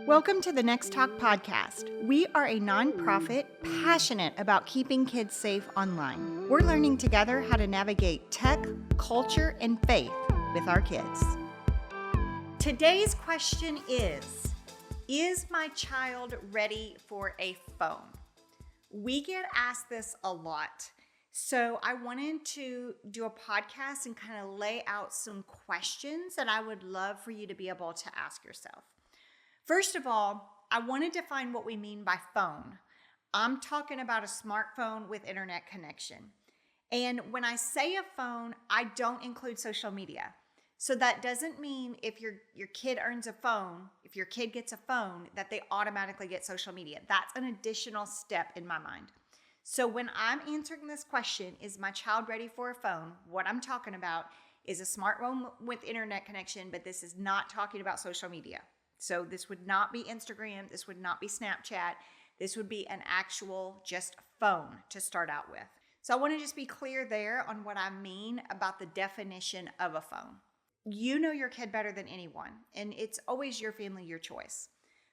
Welcome to the nextTalk podcast. We are a nonprofit passionate about keeping kids safe online. We're learning together how to navigate tech, culture, and faith with our kids. Today's question is my child ready for a phone? We get asked this a lot. So I wanted to do a podcast and kind of lay out some questions that I would love for you to be able to ask yourself. First of all, I want to define what we mean by phone. I'm talking about a smartphone with internet connection. And when I say a phone, I don't include social media. So that doesn't mean if your kid earns a phone, if your kid gets a phone, that they automatically get social media. That's an additional step in my mind. So when I'm answering this question, is my child ready for a phone? What I'm talking about is a smartphone with internet connection, but this is not talking about social media. So this would not be Instagram. This would not be Snapchat. This would be an actual just phone to start out with. So I want to just be clear there on what I mean about the definition of a phone. You know your kid better than anyone, and it's always your family, your choice.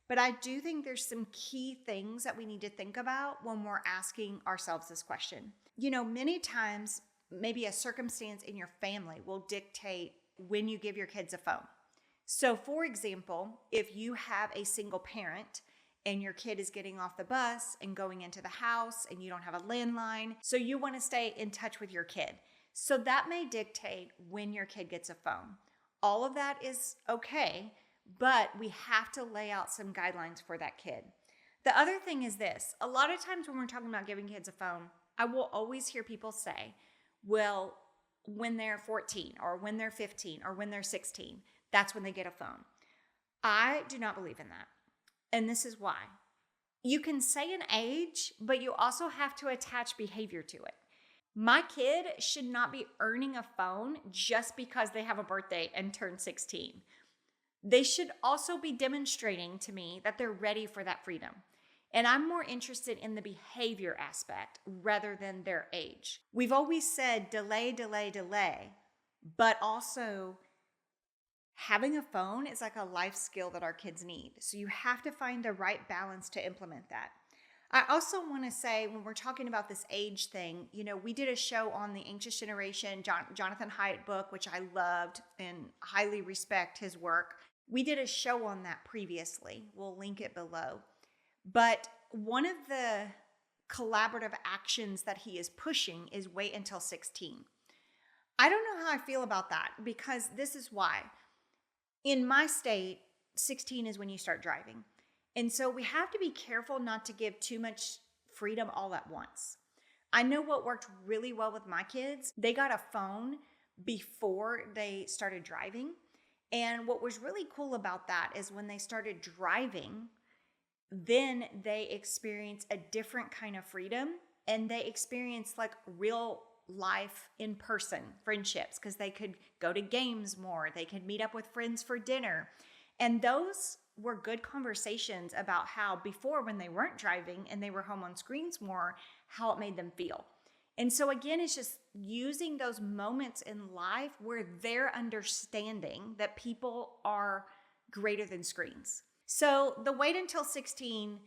But I do think there's some key things that we need to think about when we're asking ourselves this question. You know, many times, maybe a circumstance in your family will dictate when you give your kids a phone. So for example, if you have a single parent and your kid is getting off the bus and going into the house and you don't have a landline, so you want to stay in touch with your kid. So that may dictate when your kid gets a phone. All of that is okay, but we have to lay out some guidelines for that kid. The other thing is this. A lot of times when we're talking about giving kids a phone, I will always hear people say, well, when they're 14 or when they're 15 or when they're 16, that's when they get a phone. I do not believe in that. And this is why. You can say an age, but you also have to attach behavior to it. My kid should not be earning a phone just because they have a birthday and turn 16. They should also be demonstrating to me that they're ready for that freedom. And I'm more interested in the behavior aspect rather than their age. We've always said delay, delay, delay, but also having a phone is like a life skill that our kids need. So you have to find the right balance to implement that. I also want to say, when we're talking about this age thing, you know, we did a show on the Anxious Generation, Jonathan Haidt book, which I loved and highly respect his work. We did a show on that previously. We'll link it below. But one of the collaborative actions that he is pushing is wait until 16. I don't know how I feel about that, because this is why. In my state, 16 is when you start driving. And so we have to be careful not to give too much freedom all at once. I know what worked really well with my kids. They got a phone before they started driving. And what was really cool about that is when they started driving, then they experienced a different kind of freedom, and they experienced like real life in person friendships, because they could go to games more. They could meet up with friends for dinner. And those were good conversations about how before, when they weren't driving and they were home on screens more, how it made them feel. And so again, it's just using those moments in life where they're understanding that people are greater than screens. So the wait until 16,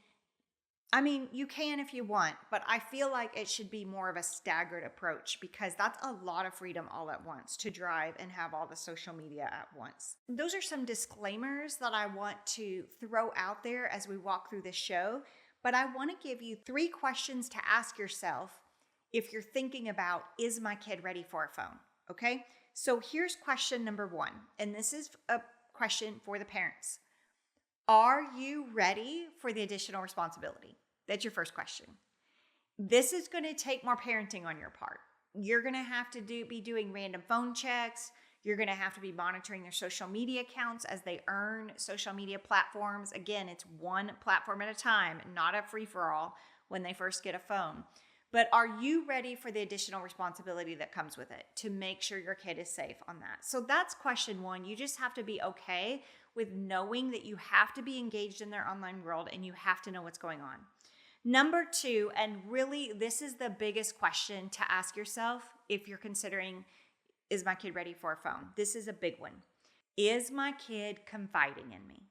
I mean, you can if you want, but I feel like it should be more of a staggered approach, because that's a lot of freedom all at once to drive and have all the social media at once. Those are some disclaimers that I want to throw out there as we walk through this show, but I want to give you 3 questions to ask yourself if you're thinking about, is my kid ready for a phone? Okay, so here's question number 1, and this is a question for the parents. Are you ready for the additional responsibility? That's your first question. This is going to take more parenting on your part. You're going to have to be doing random phone checks. You're going to have to be monitoring their social media accounts as they earn social media platforms. Again, it's one platform at a time, not a free-for-all when they first get a phone. But are you ready for the additional responsibility that comes with it to make sure your kid is safe on that? So that's question 1. You just have to be okay with knowing that you have to be engaged in their online world and you have to know what's going on. Number 2, and really this is the biggest question to ask yourself if you're considering, is my kid ready for a phone? This is a big one. Is my kid confiding in me?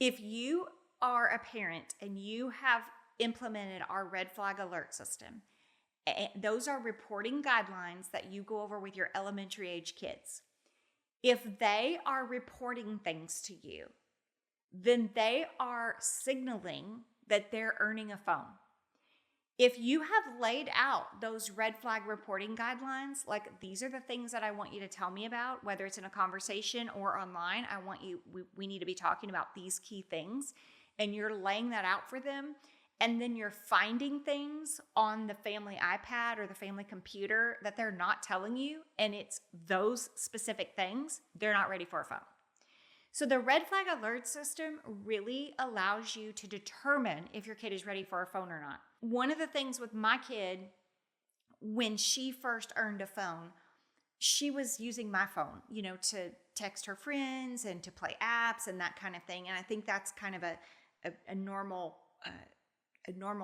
If you are a parent and you have implemented our red flag alert system, those are reporting guidelines that you go over with your elementary age kids. If they are reporting things to you, then they are signaling that they're earning a phone. If you have laid out those red flag reporting guidelines, like these are the things that I want you to tell me about, whether it's in a conversation or online, we need to be talking about these key things, and you're laying that out for them, and then you're finding things on the family iPad or the family computer that they're not telling you, and it's those specific things, they're not ready for a phone. So the red flag alert system really allows you to determine if your kid is ready for a phone or not. One of the things with my kid, when she first earned a phone, she was using my phone, to text her friends and to play apps and that kind of thing. And I think that's kind of a normal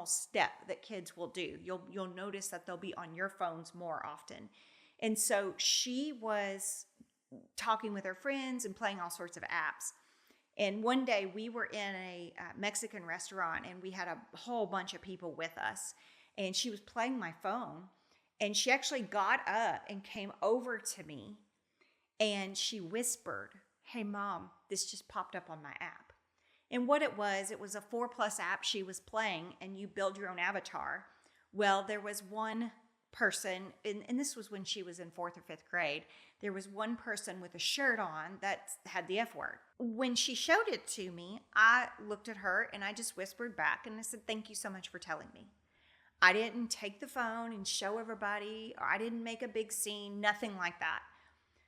step that kids will do. You'll notice that they'll be on your phones more often. And so she was talking with her friends and playing all sorts of apps. And one day we were in a Mexican restaurant and we had a whole bunch of people with us. And she was playing my phone. And she actually got up and came over to me and she whispered, "Hey, Mom, this just popped up on my app." And what it was a 4+ app she was playing, and you build your own avatar. Well, there was one person, and this was when she was in 4th or 5th grade, there was one person with a shirt on that had the F word. When she showed it to me, I looked at her and I just whispered back and I said, "Thank you so much for telling me." I didn't take the phone and show everybody, or I didn't make a big scene, nothing like that.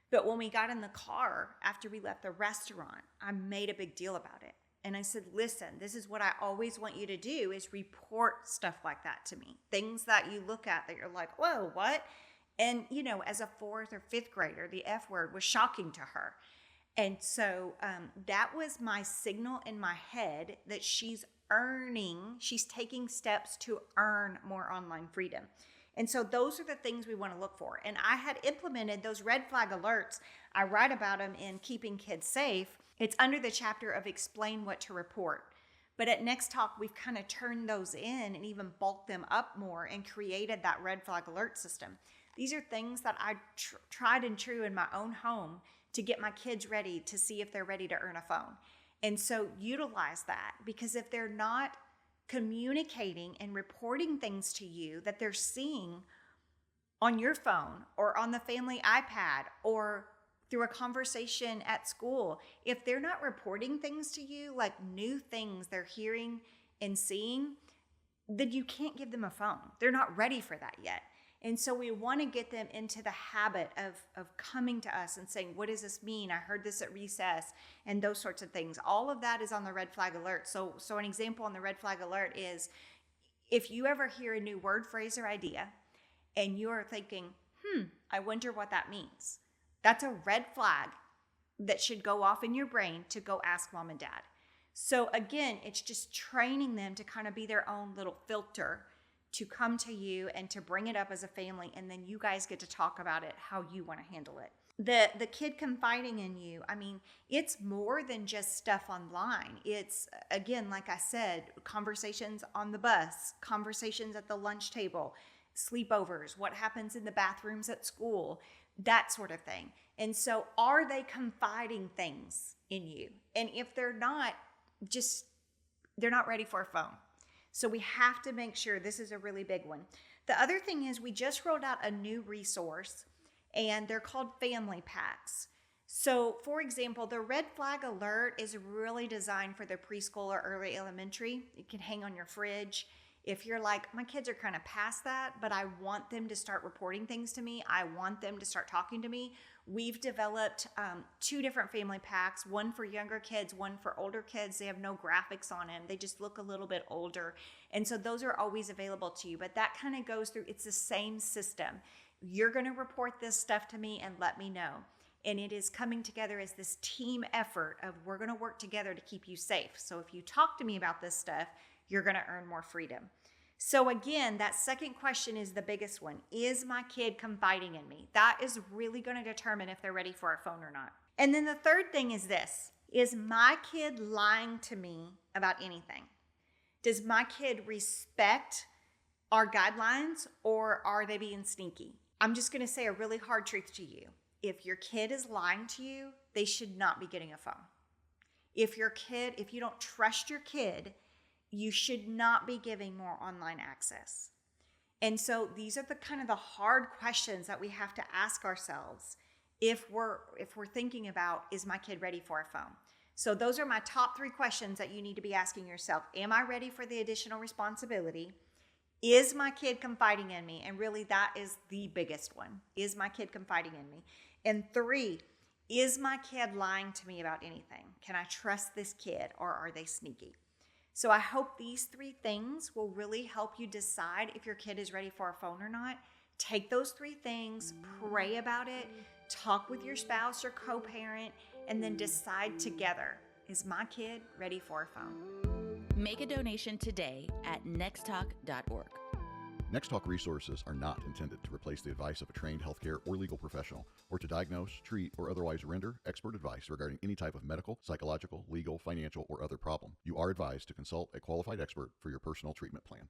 But when we got in the car after we left the restaurant, I made a big deal about it. And I said, "Listen, this is what I always want you to do, is report stuff like that to me. Things that you look at that you're like, whoa, what?" And, as a 4th or 5th grader, the F word was shocking to her. And so that was my signal in my head that she's taking steps to earn more online freedom. And so those are the things we want to look for. And I had implemented those red flag alerts. I write about them in Keeping Kids Safe. It's under the chapter of Explain What to Report. But at nextTalk, we've kind of turned those in and even bulked them up more and created that red flag alert system. These are things that I tried and true in my own home to get my kids ready to see if they're ready to earn a phone. And so utilize that, because if they're not communicating and reporting things to you that they're seeing on your phone or on the family iPad or through a conversation at school, if they're not reporting things to you, like new things they're hearing and seeing, then you can't give them a phone. They're not ready for that yet. And so we want to get them into the habit of coming to us and saying, "What does this mean? I heard this at recess," and those sorts of things. All of that is on the red flag alert. So an example on the red flag alert is, if you ever hear a new word, phrase, or idea, and you're thinking, I wonder what that means, that's a red flag that should go off in your brain to go ask Mom and Dad. So again, it's just training them to kind of be their own little filter, to come to you and to bring it up as a family, and then you guys get to talk about it how you want to handle it. The kid confiding in you, it's more than just stuff online. It's, again, like I said, conversations on the bus, conversations at the lunch table, sleepovers, what happens in the bathrooms at school, that sort of thing. And so are they confiding things in you? And if they're not, they're not ready for a phone. So we have to make sure. This is a really big one. The other thing is, we just rolled out a new resource, and they're called family packs. So for example, the red flag alert is really designed for the preschool or early elementary. It can hang on your fridge. If you're like, my kids are kind of past that, but I want them to start reporting things to me, I want them to start talking to me, we've developed 2 different family packs, one for younger kids, one for older kids. They have no graphics on them. They just look a little bit older. And so those are always available to you. But that kind of goes through, it's the same system. You're going to report this stuff to me and let me know. And it is coming together as this team effort of, we're going to work together to keep you safe. So if you talk to me about this stuff, you're going to earn more freedom. So again, that second question is the biggest one. Is my kid confiding in me? That is really going to determine if they're ready for a phone or not. And then the third thing is this. Is my kid lying to me about anything? Does my kid respect our guidelines, or are they being sneaky? I'm just going to say a really hard truth to you. If your kid is lying to you, they should not be getting a phone. If you don't trust your kid, you should not be giving more online access. And so these are the hard questions that we have to ask ourselves if we're thinking about, is my kid ready for a phone? So those are my top 3 questions that you need to be asking yourself. Am I ready for the additional responsibility? Is my kid confiding in me? And really, that is the biggest one. Is my kid confiding in me? And 3, is my kid lying to me about anything? Can I trust this kid, or are they sneaky? So I hope these 3 things will really help you decide if your kid is ready for a phone or not. Take those 3 things, pray about it, talk with your spouse or co-parent, and then decide together, is my kid ready for a phone? Make a donation today at nextTalk.org. nextTalk resources are not intended to replace the advice of a trained healthcare or legal professional, or to diagnose, treat, or otherwise render expert advice regarding any type of medical, psychological, legal, financial, or other problem. You are advised to consult a qualified expert for your personal treatment plan.